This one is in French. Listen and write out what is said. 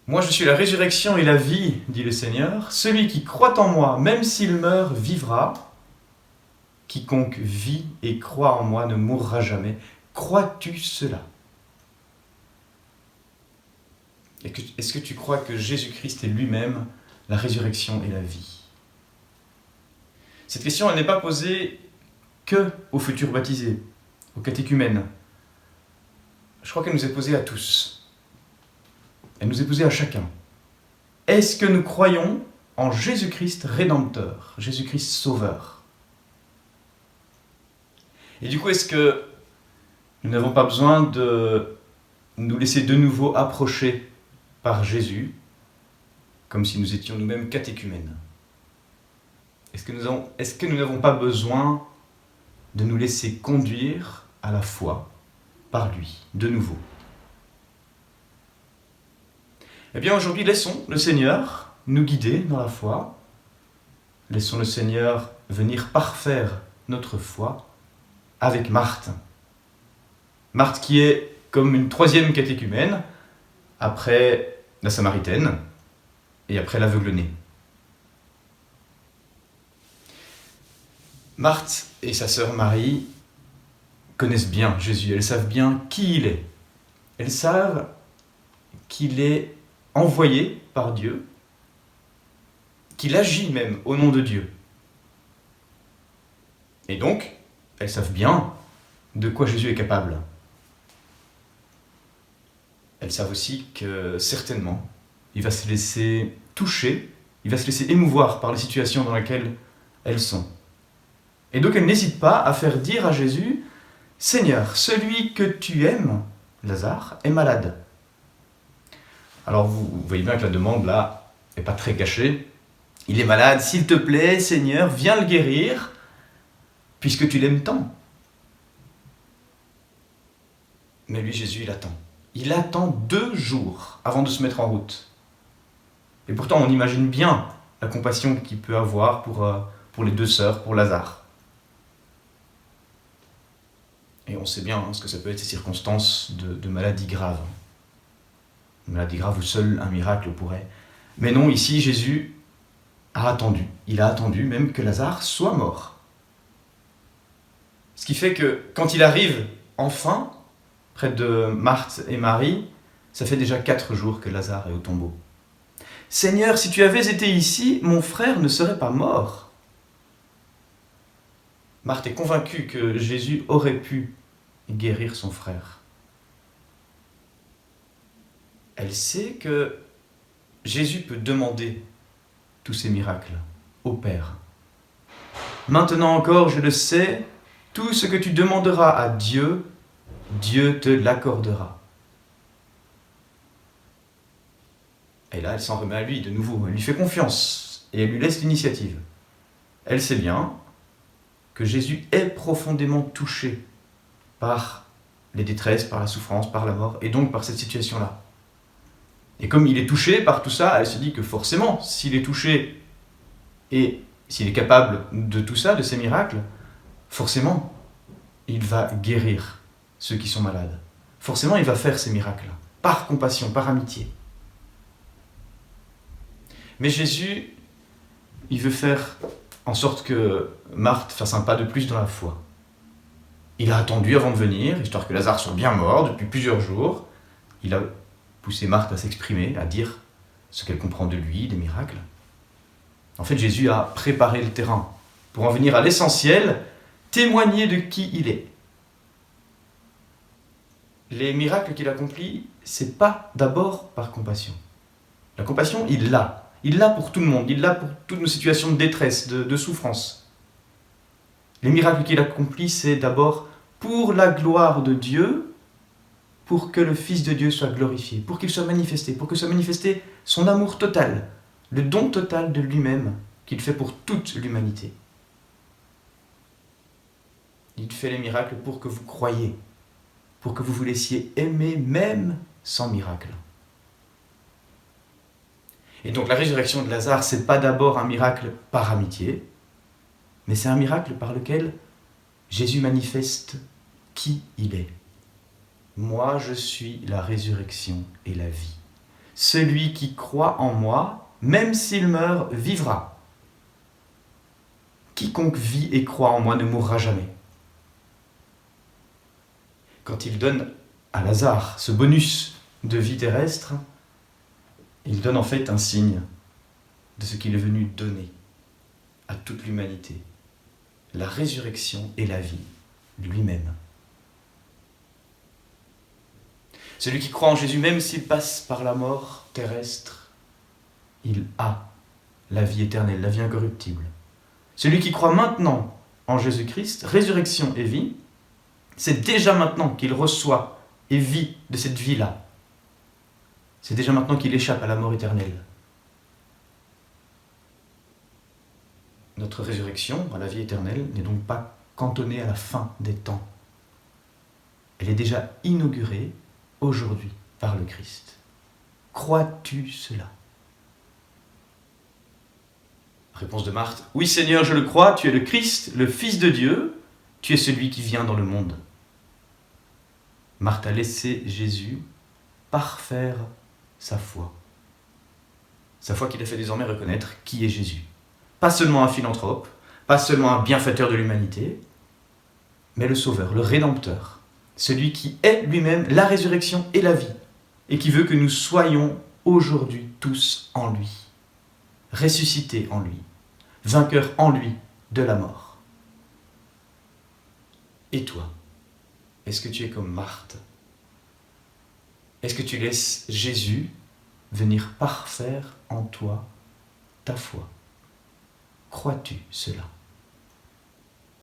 Moi, je suis la résurrection et la vie, dit le Seigneur. Celui qui croit en moi, même s'il meurt, vivra. Quiconque vit et croit en moi ne mourra jamais. Crois-tu cela ? Est-ce que tu crois que Jésus-Christ est lui-même la résurrection et la vie ? Cette question, elle n'est pas posée que aux futurs baptisés, aux catéchumènes. Je crois qu'elle nous est posée à tous. Elle nous est posée à chacun. Est-ce que nous croyons en Jésus-Christ rédempteur, Jésus-Christ sauveur ? Et du coup, est-ce que nous n'avons pas besoin de nous laisser de nouveau approcher par Jésus, comme si nous étions nous-mêmes catéchumènes ? Est-ce que nous n'avons pas besoin de nous laisser conduire à la foi par lui, de nouveau ? Eh bien, aujourd'hui, laissons le Seigneur nous guider dans la foi. Laissons le Seigneur venir parfaire notre foi avec Marthe. Marthe qui est comme une troisième catéchumène, après la Samaritaine et après l'aveugle-né. Marthe et sa sœur Marie connaissent bien Jésus, elles savent bien qui il est. Elles savent qu'il est envoyé par Dieu, qu'il agit même au nom de Dieu. Et donc, elles savent bien de quoi Jésus est capable. Elles savent aussi que certainement, il va se laisser toucher, il va se laisser émouvoir par les situations dans lesquelles elles sont. Et donc elles n'hésitent pas à faire dire à Jésus, « Seigneur, celui que tu aimes, Lazare, est malade. » Alors vous voyez bien que la demande là n'est pas très cachée. Il est malade, s'il te plaît, Seigneur, viens le guérir, puisque tu l'aimes tant. Mais lui, Jésus, il attend. Il attend 2 jours avant de se mettre en route. Et pourtant, on imagine bien la compassion qu'il peut avoir pour les 2 sœurs, pour Lazare. Et on sait bien ce que ça peut être ces circonstances de maladie grave. Une maladie grave où seul un miracle pourrait. Mais non, ici, Jésus a attendu. Il a attendu même que Lazare soit mort. Ce qui fait que quand il arrive enfin près de Marthe et Marie, ça fait déjà 4 jours que Lazare est au tombeau. « Seigneur, si tu avais été ici, mon frère ne serait pas mort. » Marthe est convaincue que Jésus aurait pu guérir son frère. Elle sait que Jésus peut demander tous ces miracles au Père. « Maintenant encore, je le sais, tout ce que tu demanderas à Dieu, Dieu te l'accordera. » Et là, elle s'en remet à lui de nouveau. Elle lui fait confiance et elle lui laisse l'initiative. Elle sait bien que Jésus est profondément touché par les détresses, par la souffrance, par la mort, et donc par cette situation-là. Et comme il est touché par tout ça, elle se dit que forcément, s'il est touché et s'il est capable de tout ça, de ces miracles, forcément, il va guérir ceux qui sont malades. Forcément, il va faire ces miracles, par compassion, par amitié. Mais Jésus, il veut faire en sorte que Marthe fasse un pas de plus dans la foi. Il a attendu avant de venir, histoire que Lazare soit bien mort depuis plusieurs jours. Il a poussé Marthe à s'exprimer, à dire ce qu'elle comprend de lui, des miracles. En fait, Jésus a préparé le terrain pour en venir à l'essentiel, témoigner de qui il est. Les miracles qu'il accomplit, c'est pas d'abord par compassion. La compassion, il l'a. Il l'a pour tout le monde, il l'a pour toutes nos situations de détresse, de souffrance. Les miracles qu'il accomplit, c'est d'abord pour la gloire de Dieu, pour que le Fils de Dieu soit glorifié, pour qu'il soit manifesté, pour que soit manifesté son amour total, le don total de lui-même qu'il fait pour toute l'humanité. Il fait les miracles pour que vous croyiez, pour que vous vous laissiez aimer même sans miracle. Et donc la résurrection de Lazare, ce n'est pas d'abord un miracle par amitié, mais c'est un miracle par lequel Jésus manifeste qui il est. Moi, je suis la résurrection et la vie. celui qui croit en moi, même s'il meurt, vivra. Quiconque vit et croit en moi ne mourra jamais. Quand il donne à Lazare ce bonus de vie terrestre, il donne en fait un signe de ce qu'il est venu donner à toute l'humanité, la résurrection et la vie lui-même. Celui qui croit en Jésus, même s'il passe par la mort terrestre, il a la vie éternelle, la vie incorruptible. Celui qui croit maintenant en Jésus-Christ, résurrection et vie, c'est déjà maintenant qu'il reçoit et vit de cette vie-là. C'est déjà maintenant qu'il échappe à la mort éternelle. Notre résurrection à la vie éternelle n'est donc pas cantonnée à la fin des temps. Elle est déjà inaugurée aujourd'hui par le Christ. Crois-tu cela ? Réponse de Marthe. Oui Seigneur, je le crois, tu es le Christ, le Fils de Dieu, tu es celui qui vient dans le monde. Marthe a laissé Jésus parfaire sa foi. Sa foi qui l'a fait désormais reconnaître qui est Jésus. Pas seulement un philanthrope, pas seulement un bienfaiteur de l'humanité, mais le Sauveur, le Rédempteur, celui qui est lui-même la résurrection et la vie, et qui veut que nous soyons aujourd'hui tous en lui, ressuscités en lui, vainqueurs en lui de la mort. Et toi, est-ce que tu es comme Marthe ? Est-ce que tu laisses Jésus venir parfaire en toi ta foi ? Crois-tu cela ?